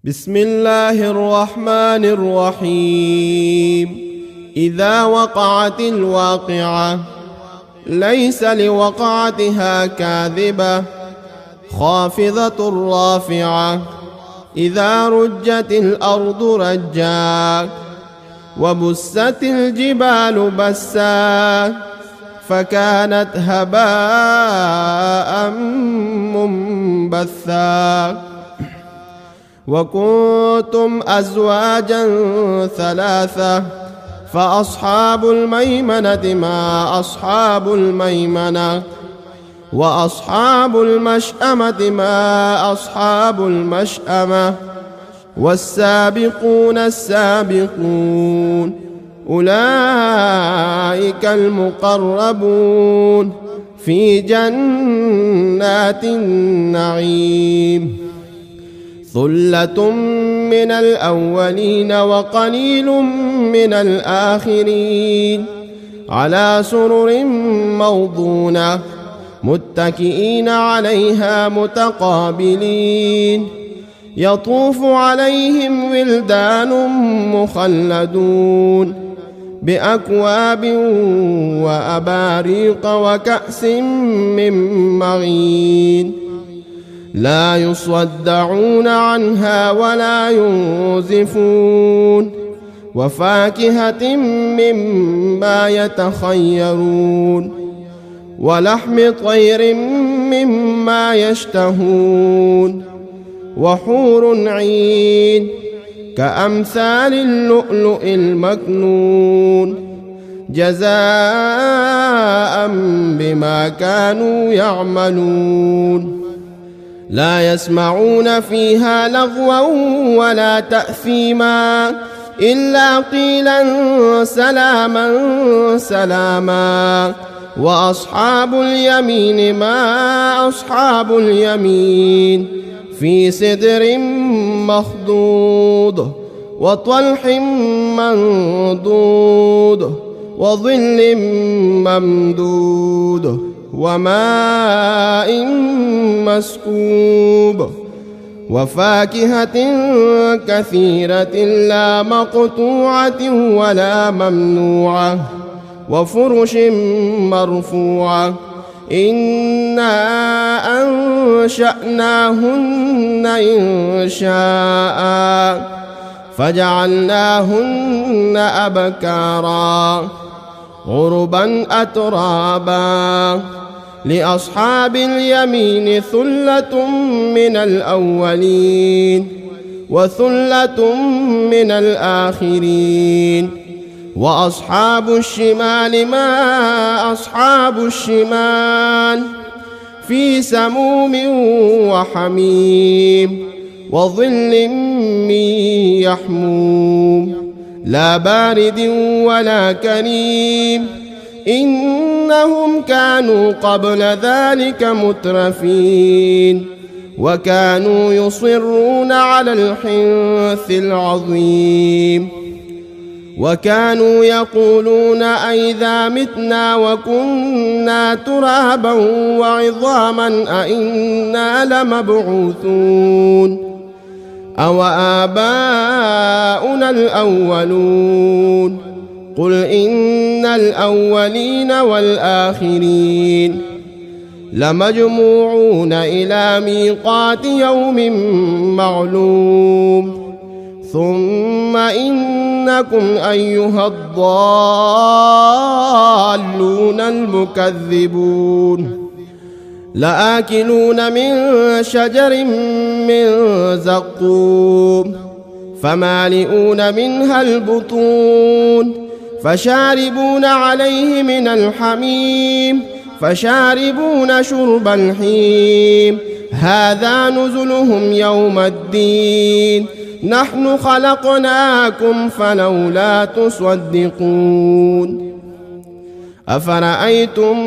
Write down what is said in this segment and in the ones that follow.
بسم الله الرحمن الرحيم. إذا وقعت الواقعة ليس لوقعتها كاذبة خافضة رافعة. إذا رجت الأرض رجا وبست الجبال بسا فكانت هباء منبثا. وكنتم أزواجا ثلاثة فأصحاب الميمنة ما أصحاب الميمنة وأصحاب المشأمة ما أصحاب المشأمة والسابقون السابقون أولئك المقربون في جنات النعيم. ثلة من الأولين وقليل من الآخرين على سرر موضونة متكئين عليها متقابلين. يطوف عليهم ولدان مخلدون بأكواب وأباريق وكأس من معين لا يصدعون عنها ولا ينزفون. وفاكهة مما يتخيرون ولحم طير مما يشتهون وحور عين كأمثال اللؤلؤ المكنون جزاء بما كانوا يعملون. لا يسمعون فيها لغوا ولا تأثيما إلا قيلا سلاما سلاما. وأصحاب اليمين ما أصحاب اليمين في سدر مخضود وطلح منضود وظل ممدود وماء مسكوب وفاكهة كثيرة لا مقطوعة ولا ممنوعة وفرش مرفوعة. إنا أنشأناهن إنشاء فجعلناهن أبكارا عربا أترابا. لأصحاب اليمين ثلة من الأولين وثلة من الآخرين. وأصحاب الشمال ما أصحاب الشمال في سموم وحميم وظل من يحموم لا بارد ولا كريم. إنهم كانوا قبل ذلك مترفين وكانوا يصرون على الحنث العظيم وكانوا يقولون أئذا متنا وكنا ترابا وعظاما أئنا لمبعوثون أو آباؤنا الأولون. قل إن الأولين والآخرين لمجموعون إلى ميقات يوم معلوم. ثم إنكم أيها الضالون المكذبون لآكلون من شجر من زقوم فمالئون منها البطون فشاربون عليه من الحميم فشاربون شرب الحيم. هذا نزلهم يوم الدين نحن خلقناكم فلولا تصدقون. أفرأيتم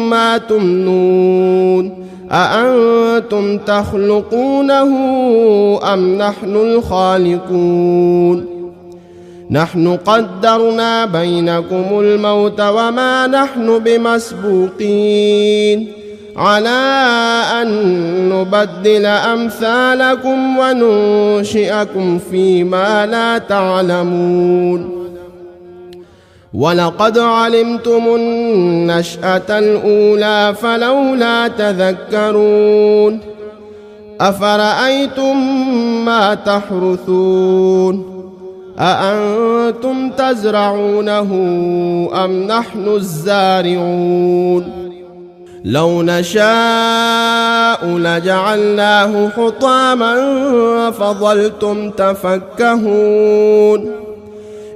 ما تمنون أأنتم تخلقونه أم نحن الخالقون. نحن قدرنا بينكم الموت وما نحن بمسبوقين على أن نبدل أمثالكم وننشئكم فيما لا تعلمون ولقد علمتم النشأة الأولى فلولا تذكرون أفرأيتم ما تحرثون أأنتم تزرعونه أم نحن الزارعون لو نشاء لجعلناه حطاما فظلتم تفكهون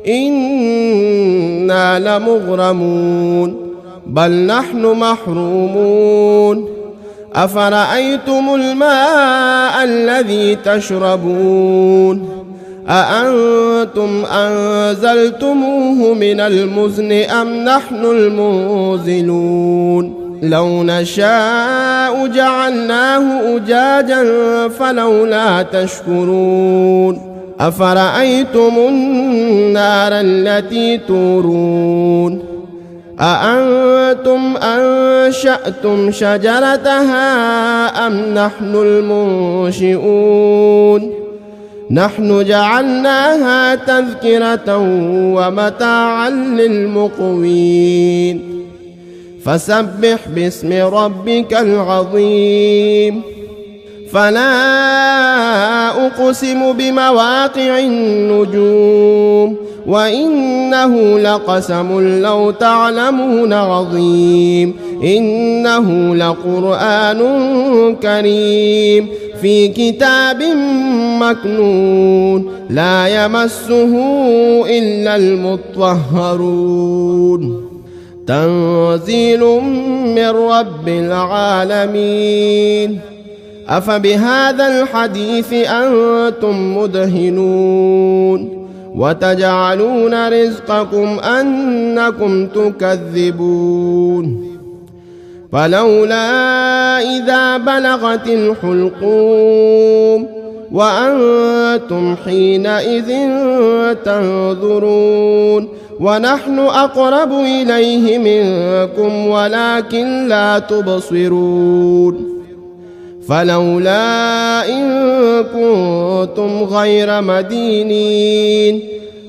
إنا لمغرمون بل نحن محرومون أفرأيتم الماء الذي تشربون أأنتم أنزلتموه من المزن أم نحن المنزلون لو نشاء جعلناه أجاجا فلولا تشكرون أفرأيتم النار التي تورون أأنتم أنشأتم شجرتها أم نحن المنشئون نحن جعلناها تذكرة ومتاعا للمقوين فسبح باسم ربك العظيم فلا أقسم بمواقع النجوم وإنه لقسم لو تعلمون عظيم إنه لقرآن كريم في كتاب مكنون لا يمسه إلا المطهرون تنزيل من رب العالمين أفبهذا الحديث أنتم مدهنون وتجعلون رزقكم أنكم تكذبون فلولا إذا بلغت الحلقوم وأنتم حينئذ تنظرون ونحن أقرب إليه منكم ولكن لا تبصرون فلولا إن كنتم غير مدينين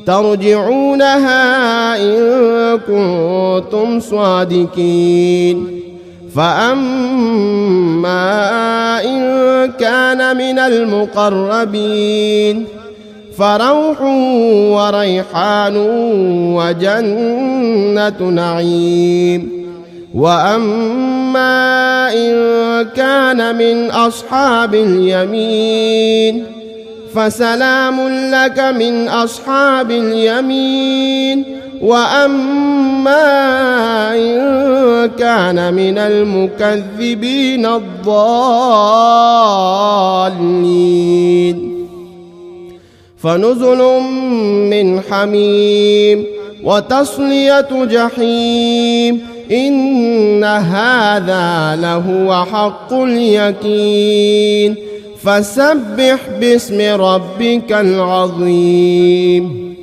ترجعونها إن كنتم صادقين فأما إن كان من المقربين فروح وريحان وجنة نعيم وأما إن كان من أصحاب اليمين فسلام لك من أصحاب اليمين وأما إن كان من المكذبين الضالين فنزل من حميم وتصلية جحيم إن هذا لهو حق اليقين فسبح باسم ربك العظيم